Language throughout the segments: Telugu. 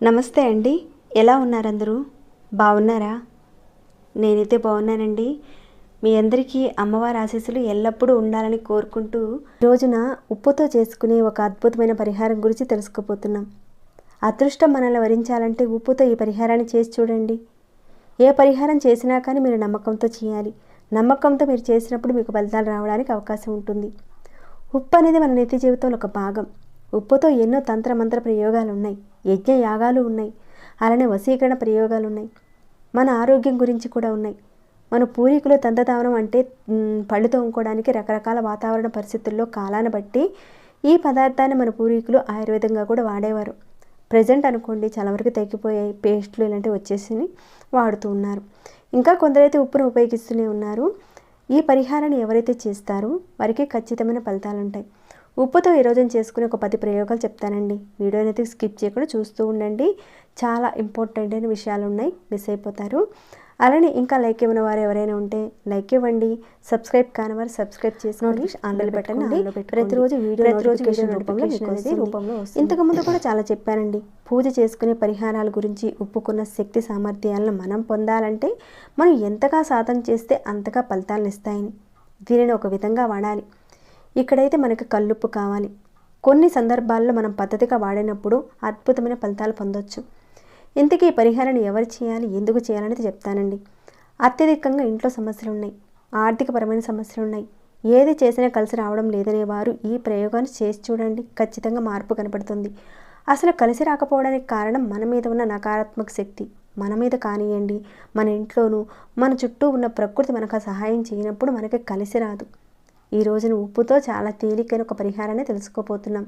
నమస్తే అండి, ఎలా ఉన్నారు అందరూ? బాగున్నారా? నేనైతే బాగున్నానండి. మీ అందరికీ అమ్మవారి ఆశీస్సులు ఎల్లప్పుడూ ఉండాలని కోరుకుంటూ రోజున ఉప్పుతో చేసుకునే ఒక అద్భుతమైన పరిహారం గురించి తెలుసుకోబోతున్నాం. అదృష్టం మనల్ని వరించాలంటే ఉప్పుతో ఈ పరిహారాన్ని చేసి చూడండి. ఏ పరిహారం చేసినా కానీ మీరు నమ్మకంతో చేయాలి. నమ్మకంతో మీరు చేసినప్పుడు మీకు ఫలితాలు రావడానికి అవకాశం ఉంటుంది. ఉప్పు అనేది మన నిత్య జీవితంలో ఒక భాగం. ఉప్పుతో ఎన్నో తంత్రమంత్ర ప్రయోగాలు ఉన్నాయి, యజ్ఞ యాగాలు ఉన్నాయి, అలానే వశీకరణ ప్రయోగాలు ఉన్నాయి, మన ఆరోగ్యం గురించి కూడా ఉన్నాయి. మన పూర్వీకులు దంతధావనం అంటే పళ్ళు తోముకోవడానికి రకరకాల వాతావరణ పరిస్థితుల్లో కాలాన్ని బట్టి ఈ పదార్థాన్ని మన పూర్వీకులు ఆయుర్వేదంగా కూడా వాడేవారు. ప్రజెంట్ అనుకోండి చాలా వరకు తగ్గిపోయాయి, పేస్టులు ఇలాంటివి వచ్చేసి వాడుతూ ఉన్నారు. ఇంకా కొందరైతే ఉప్పును ఉపయోగిస్తూనే ఉన్నారు. ఈ పరిహారాన్ని ఎవరైతే చేస్తారో వారికి ఖచ్చితమైన ఫలితాలు ఉంటాయి. ఉప్పుతో ఈరోజు చేసుకునే ఒక 10 ప్రయోగాలు చెప్తానండి. వీడియోని అయితే స్కిప్ చేయకుండా చూస్తూ ఉండండి. చాలా ఇంపార్టెంట్ అయిన విషయాలు ఉన్నాయి, మిస్ అయిపోతారు. అలానే ఇంకా లైక్ ఇవ్వని వారు ఎవరైనా ఉంటే లైక్ ఇవ్వండి. సబ్స్క్రైబ్ కాని వారు సబ్స్క్రైబ్ చేసుకోండి. ఆన్లో పెట్టండి. ప్రతిరోజు వీడియో నోటిఫికేషన్ రూపంలో వస్తుంది. ఇంతకుముందు కూడా చాలా చెప్పానండి. పూజ చేసుకునే పరిహారాల గురించి, ఉప్పుకున్న శక్తి సామర్థ్యాలను మనం పొందాలంటే మనం ఎంతగా సాధన చేస్తే అంతగా ఫలితాలను ఇస్తాయని. దీనిని ఒక విధంగా వాడాలి. ఇక్కడైతే మనకి కల్లుప్పు కావాలి. కొన్ని సందర్భాల్లో మనం పద్ధతిగా వాడినప్పుడు అద్భుతమైన ఫలితాలు పొందొచ్చు. ఇంతకీ ఈ పరిహారాన్ని ఎవరు చేయాలి, ఎందుకు చేయాలనేది చెప్తానండి. అత్యధికంగా ఇంట్లో సమస్యలు ఉన్నాయి, ఆర్థికపరమైన సమస్యలు ఉన్నాయి, ఏది చేసినా కలిసి రావడం లేదనే వారు ఈ ప్రయోగాన్ని చేసి చూడండి. ఖచ్చితంగా మార్పు కనపడుతుంది. అసలు కలిసి రాకపోవడానికి కారణం మన మీద ఉన్న నకారాత్మక శక్తి. మన మీద కానివ్వండి, మన ఇంట్లోనూ మన చుట్టూ ఉన్న ప్రకృతి మనకు సహాయం చేయనప్పుడు మనకి కలిసి రాదు. ఈ రోజున ఉప్పుతో చాలా తేలికైన ఒక పరిహారాన్ని తెలుసుకోబోతున్నాం.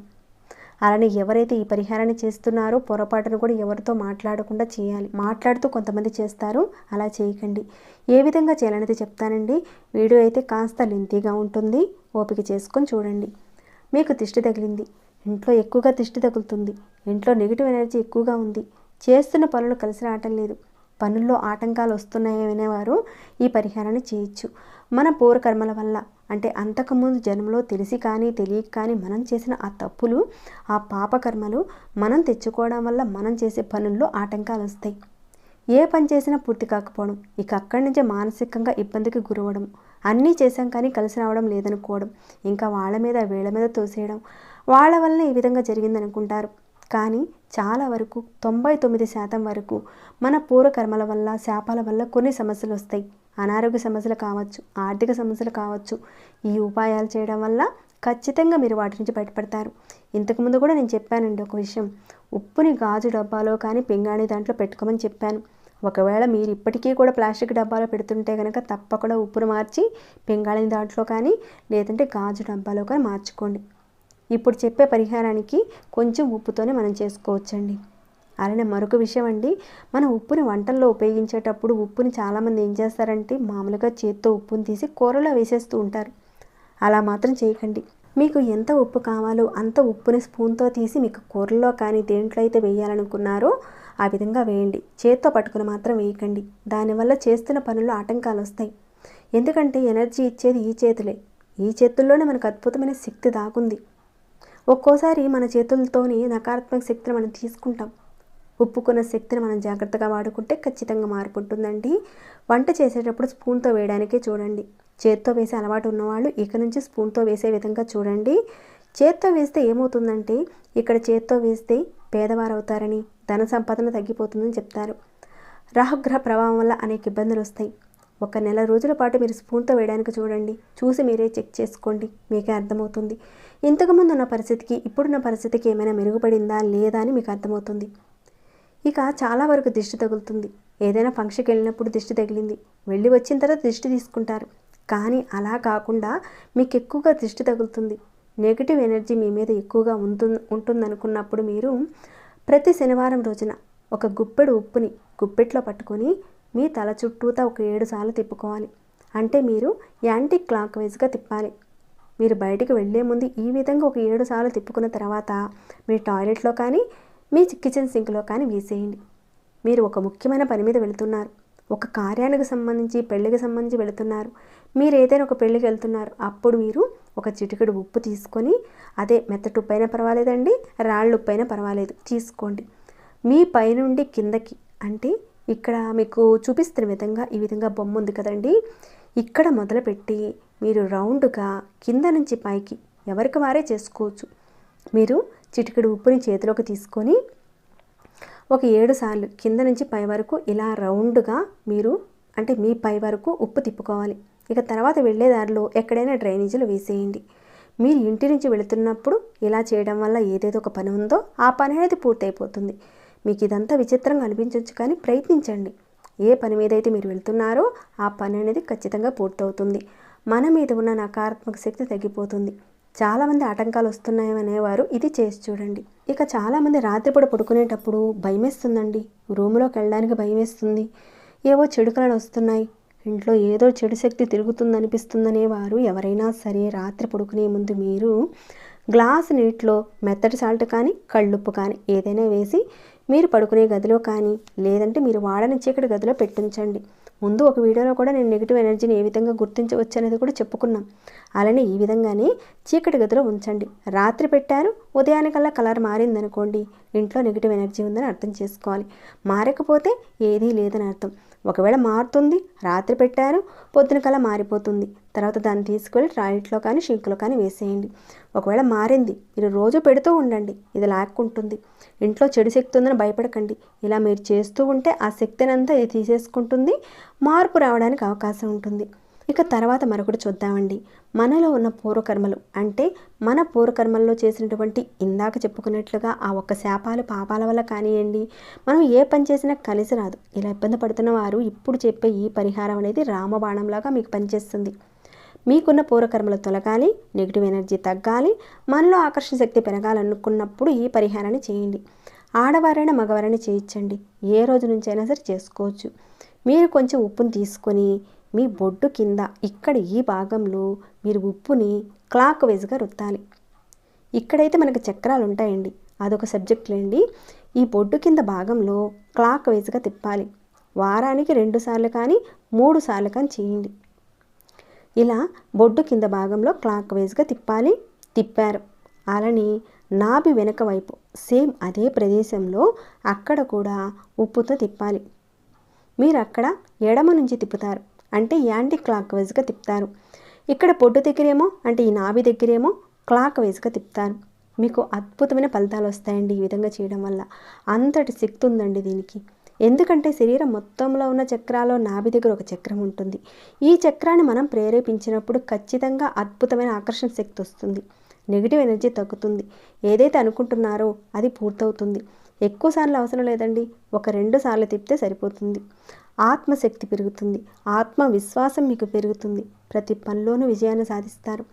అలానే ఎవరైతే ఈ పరిహారాన్ని చేస్తున్నారో పొరపాటును కూడా ఎవరితో మాట్లాడకుండా చేయాలి. మాట్లాడుతూ కొంతమంది చేస్తారు, అలా చేయకండి. ఏ విధంగా చేయాలనేది చెప్తానండి. వీడియో అయితే కాస్త లెంతీగా ఉంటుంది, ఓపిక చేసుకొని చూడండి. మీకు దిష్టి తగిలింది, ఇంట్లో ఎక్కువగా దిష్టి తగులుతుంది, ఇంట్లో నెగిటివ్ ఎనర్జీ ఎక్కువగా ఉంది, చేస్తున్న పనులు కలిసి రావటం లేదు, పనుల్లో ఆటంకాలు వస్తున్నాయనేవారు ఈ పరిహారాన్ని చేయొచ్చు. మన పూర్వకర్మల వల్ల అంటే అంతకుముందు జన్మలో తెలిసి కానీ తెలియక కానీ మనం చేసిన ఆ తప్పులు, ఆ పాపకర్మలు మనం తెచ్చుకోవడం వల్ల మనం చేసే పనుల్లో ఆటంకాలు వస్తాయి. ఏ పని చేసినా పూర్తి కాకపోవడం, ఇక అక్కడి నుంచే మానసికంగా ఇబ్బందికి గురవడం, అన్నీ చేశాం కానీ కలిసి రావడం లేదనుకోవడం, ఇంకా వాళ్ళ మీద వీళ్ళ మీద తోసేయడం, వాళ్ళ వల్ల ఈ విధంగా జరిగిందనుకుంటారు. కానీ చాలా వరకు 99% వరకు మన పూర్వకర్మల వల్ల, శాపాల వల్ల కొన్ని సమస్యలు వస్తాయి. అనారోగ్య సమస్యలు కావచ్చు, ఆర్థిక సమస్యలు కావచ్చు. ఈ ఉపాయాలు చేయడం వల్ల ఖచ్చితంగా మీరు వాటి నుంచి బయటపడతారు. ఇంతకుముందు కూడా నేను చెప్పానండి ఒక విషయం. ఉప్పుని గాజు డబ్బాలో కానీ పింగాణి దాంట్లో పెట్టుకోమని చెప్పాను. ఒకవేళ మీరు ఇప్పటికీ కూడా ప్లాస్టిక్ డబ్బాలో పెడుతుంటే కనుక తప్పకుండా ఉప్పును మార్చి పింగాణి దాంట్లో కానీ లేదంటే గాజు డబ్బాలో కానీ మార్చుకోండి. ఇప్పుడు చెప్పే పరిహారానికి కొంచెం ఉప్పుతోనే మనం చేసుకోవచ్చండి. అలానే మరొక విషయం అండి, మనం ఉప్పుని వంటల్లో ఉపయోగించేటప్పుడు ఉప్పుని చాలామంది ఏం చేస్తారంటే మామూలుగా చేత్తో ఉప్పుని తీసి కూరలో వేసేస్తూ ఉంటారు. అలా మాత్రం చేయకండి. మీకు ఎంత ఉప్పు కావాలో అంత ఉప్పుని స్పూన్తో తీసి మీకు కూరల్లో కానీ దేంట్లో అయితే వేయాలనుకున్నారో ఆ విధంగా వేయండి. చేత్తో పట్టుకుని మాత్రం వేయకండి. దానివల్ల చేస్తున్న పనుల్లో ఆటంకాలు వస్తాయి. ఎందుకంటే ఎనర్జీ ఇచ్చేది ఈ చేతులే. ఈ చేతుల్లోనే మనకు అద్భుతమైన శక్తి దాగుంది. ఒక్కోసారి మన చేతులతోని నకారాత్మక శక్తిని మనం తీసుకుంటాం. ఉప్పుకున్న శక్తిని మనం జాగ్రత్తగా వాడుకుంటే ఖచ్చితంగా మార్పు ఉంటుందండి. వంట చేసేటప్పుడు స్పూన్తో వేయడానికే చూడండి. చేత్తో వేసే అలవాటు ఉన్నవాళ్ళు ఇక నుంచి స్పూన్తో వేసే విధంగా చూడండి. చేత్తో వేస్తే ఏమవుతుందంటే ఇక్కడ చేత్తో వేస్తే పేదవారు అవుతారని, ధన సంపాదన తగ్గిపోతుందని చెప్తారు. రాహుగ్రహ ప్రభావం వల్ల అనేక ఇబ్బందులు వస్తాయి. ఒక నెల రోజుల పాటు మీరు స్పూన్తో వేయడానికి చూడండి. చూసి మీరే చెక్ చేసుకోండి, మీకే అర్థమవుతుంది. ఇంతకుముందు ఉన్న పరిస్థితికి ఇప్పుడున్న పరిస్థితికి ఏమైనా మెరుగుపడిందా లేదా అని మీకు అర్థమవుతుంది. ఇక చాలా వరకు దిష్టి తగులుతుంది. ఏదైనా ఫంక్షన్కి వెళ్ళినప్పుడు దిష్టి తగిలింది, వెళ్ళి వచ్చిన తర్వాత దిష్టి తీసుకుంటారు. కానీ అలా కాకుండా మీకు ఎక్కువగా దిష్టి తగులుతుంది, నెగిటివ్ ఎనర్జీ మీ మీద ఎక్కువగా ఉంటుందనుకున్నప్పుడు మీరు ప్రతి శనివారం రోజున ఒక గుప్పెడు ఉప్పుని గుప్పెట్లో పట్టుకొని మీ తల చుట్టూతా ఒక 7 సార్లు తిప్పుకోవాలి. అంటే మీరు యాంటీ క్లాక్ వైజ్గా తిప్పాలి. మీరు బయటికి వెళ్ళే ముందు ఈ విధంగా ఒక 7 సార్లు తిప్పుకున్న తర్వాత మీ టాయిలెట్లో కానీ మీ కిచెన్ సింక్లో కానీ వేసేయండి. మీరు ఒక ముఖ్యమైన పని మీద వెళుతున్నారు, ఒక కార్యానికి సంబంధించి పెళ్ళికి సంబంధించి వెళుతున్నారు, మీరు ఏదైనా ఒక పెళ్ళికి వెళ్తున్నారు, అప్పుడు మీరు ఒక చిటికెడు ఉప్పు తీసుకొని, అదే మెత్తటి ఉప్పు అయినా పర్వాలేదండి, రాళ్ళు ఉప్పు అయినా పర్వాలేదు, తీసుకోండి. మీ పైనుండి కిందకి, అంటే ఇక్కడ మీకు చూపిస్తున్న విధంగా ఈ విధంగా బొమ్మ ఉంది కదండి, ఇక్కడ మొదలుపెట్టి మీరు రౌండ్గా కింద నుంచి పైకి ఎవరికి వారే చేసుకోవచ్చు. మీరు చిటికెడు ఉప్పుని చేతిలోకి తీసుకొని ఒక 7 సార్లు కింద నుంచి పై వరకు ఇలా రౌండ్గా మీరు, అంటే మీ పై వరకు ఉప్పు తిప్పుకోవాలి. ఇక తర్వాత వెళ్ళే దారిలో ఎక్కడైనా డ్రైనేజీలు వేసేయండి. మీరు ఇంటి నుంచి వెళుతున్నప్పుడు ఇలా చేయడం వల్ల ఏదైతే ఒక పని ఉందో ఆ పని అనేది పూర్తయిపోతుంది. మీకు ఇదంతా విచిత్రంగా అనిపించవచ్చు, కానీ ప్రయత్నించండి. ఏ పని మీద అయితే మీరు వెళ్తున్నారో ఆ పని అనేది ఖచ్చితంగా పూర్తవుతుంది. మన మీద ఉన్న నకారాత్మక శక్తి తగ్గిపోతుంది. చాలామంది ఆటంకాలు వస్తున్నాయనేవారు ఇది చేసి చూడండి. ఇక చాలామంది రాత్రిపూట పడుకునేటప్పుడు భయమేస్తుందండి, రూమ్లోకి వెళ్ళడానికి భయమేస్తుంది, ఏవో చెడు కళలు వస్తున్నాయి, ఇంట్లో ఏదో చెడు శక్తి తిరుగుతుంది అనిపిస్తుందనేవారు ఎవరైనా సరే రాత్రి పడుకునే ముందు మీరు గ్లాస్ నీటిలో మెత్తటి సాల్ట్ కానీ కళ్ళుప్పు కానీ ఏదైనా వేసి మీరు పడుకునే గదిలో కానీ లేదంటే మీరు వాడని చీకటి గదిలో పెట్టించండి. ముందు ఒక వీడియోలో కూడా నేను నెగిటివ్ ఎనర్జీని ఏ విధంగా గుర్తించవచ్చు అనేది కూడా చెప్పుకున్నాం. అలానే ఈ విధంగానే చీకటి గదిలో ఉంచండి. రాత్రి పెట్టారు, ఉదయానికల్లా కలర్ మారిందనుకోండి, ఇంట్లో నెగిటివ్ ఎనర్జీ ఉందని అర్థం చేసుకోవాలి. మారకపోతే ఏదీ లేదని అర్థం. ఒకవేళ మారుతుంది, రాత్రి పెట్టారు, పొద్దున కల్లా మారిపోతుంది, తర్వాత దాన్ని తీసుకెళ్ళి టాయిలెట్లో కానీ షింక్లో కానీ వేసేయండి. ఒకవేళ మారింది, మీరు రోజు పెడుతూ ఉండండి, ఇది లాక్కుంటుంది. ఇంట్లో చెడు శక్తి ఉందని భయపడకండి. ఇలా మీరు చేస్తూ ఉంటే ఆ శక్తిని అంతా ఇది తీసేసుకుంటుంది, మార్పు రావడానికి అవకాశం ఉంటుంది. ఇక తర్వాత మరొకటి చూద్దామండి. మనలో ఉన్న పూర్వకర్మలు, అంటే మన పూర్వకర్మల్లో చేసినటువంటి ఇందాక చెప్పుకున్నట్లుగా ఆ ఒక్క శాపాలు పాపాల వల్ల కానివ్వండి, మనం ఏ పని చేసినా కలిసి రాదు. ఇలా ఇబ్బంది పడుతున్న వారు ఇప్పుడు చెప్పే ఈ పరిహారం అనేది రామబాణంలాగా మీకు పనిచేస్తుంది. మీకున్న పూర్వకర్మలు తొలగాలి, నెగిటివ్ ఎనర్జీ తగ్గాలి, మనలో ఆకర్షణ శక్తి పెరగాలనుకున్నప్పుడు ఈ పరిహారాన్ని చేయండి. ఆడవారైనా మగవారైనా చేయించండి, ఏ రోజు నుంచైనా సరే చేసుకోవచ్చు. మీరు కొంచెం ఉప్పుని తీసుకొని మీ బొడ్డు కింద ఇక్కడ ఈ భాగంలో మీరు ఉప్పుని క్లాక్ వైజ్గా రుద్దాలి. ఇక్కడైతే మనకు చక్రాలు ఉంటాయండి, అదొక సబ్జెక్టులేండి. ఈ బొడ్డు కింద భాగంలో క్లాక్ వైజ్గా తిప్పాలి. వారానికి 2 సార్లు కానీ 3 సార్లు కానీ చేయండి. ఇలా బొడ్డు కింద భాగంలో క్లాక్ వైజ్గా తిప్పాలి. తిప్పారు, అలానే నాభి వెనక వైపు సేమ్ అదే ప్రదేశంలో అక్కడ కూడా ఉప్పుతో తిప్పాలి. మీరు అక్కడ ఎడమ నుంచి తిప్పుతారు, అంటే యాంటీ క్లాక్ వైజ్గా తిప్పుతారు. ఇక్కడ పొట్టు దగ్గరేమో, అంటే ఈ నాభి దగ్గరేమో క్లాక్ వైజ్గా తిప్పుతారు. మీకు అద్భుతమైన ఫలితాలు వస్తాయండి ఈ విధంగా చేయడం వల్ల. అంతటి శక్తి ఉందండి దీనికి. ఎందుకంటే శరీరం మొత్తంలో ఉన్న చక్రాల్లో నాభి దగ్గర ఒక చక్రం ఉంటుంది. ఈ చక్రాన్ని మనం ప్రేరేపించినప్పుడు ఖచ్చితంగా అద్భుతమైన ఆకర్షణ శక్తి వస్తుంది, నెగిటివ్ ఎనర్జీ తగ్గుతుంది. ఏదైతే అనుకుంటున్నారో అది పూర్తవుతుంది. ఎక్కువ సార్లు అవసరం లేదండి, ఒక 2 సార్లు తిప్పితే సరిపోతుంది. ఆత్మశక్తి పెరుగుతుంది, ఆత్మవిశ్వాసం మీకు పెరుగుతుంది, ప్రతి పనిలోనూ విజయాన్ని సాధిస్తారు.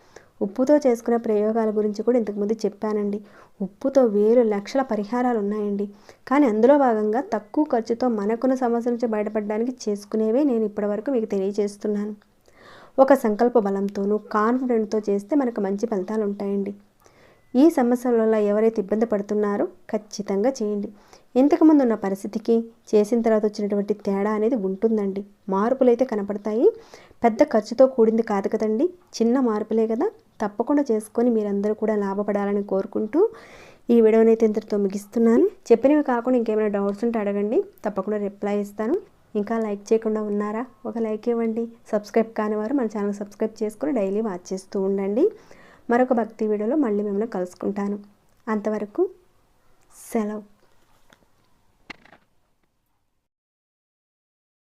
ఉప్పుతో చేసుకునే ప్రయోగాల గురించి కూడా ఇంతకుముందు చెప్పానండి. ఉప్పుతో వేరు లక్షల పరిహారాలు ఉన్నాయండి, కానీ అందులో భాగంగా తక్కువ ఖర్చుతో మనకున్న సమస్య నుంచి బయటపడడానికి చేసుకునేవే నేను ఇప్పటివరకు మీకు తెలియజేస్తున్నాను. ఒక సంకల్ప బలంతోనూ కాన్ఫిడెంట్తో చేస్తే మనకు మంచి ఫలితాలు ఉంటాయండి. ఈ సమస్యల వల్ల ఎవరైతే ఇబ్బంది పడుతున్నారో ఖచ్చితంగా చేయండి. ఇంతకుముందు ఉన్న పరిస్థితికి చేసిన తర్వాత వచ్చినటువంటి తేడా అనేది ఉంటుందండి. మార్పులు అయితే కనపడతాయి. పెద్ద ఖర్చుతో కూడింది కాదు కదండి, చిన్న మార్పులే కదా. తప్పకుండా చేసుకొని మీరందరూ కూడా లాభపడాలని కోరుకుంటూ ఈ వీడియోని అయితే ఇంతటితో ముగిస్తున్నాను. చెప్పినవి కాకుండా ఇంకేమైనా డౌట్స్ ఉంటే అడగండి, తప్పకుండా రిప్లై ఇస్తాను. ఇంకా లైక్ చేయకుండా ఉన్నారా? ఒక లైక్ ఇవ్వండి. సబ్స్క్రైబ్ కాని వారు మన ఛానల్ సబ్స్క్రైబ్ చేసుకుని డైలీ వాచ్ చేస్తూ ఉండండి. మరొక భక్తి వీడియోలో మళ్ళీ మిమ్మల్ని కలుసుకుంటాను. అంతవరకు సెలవు.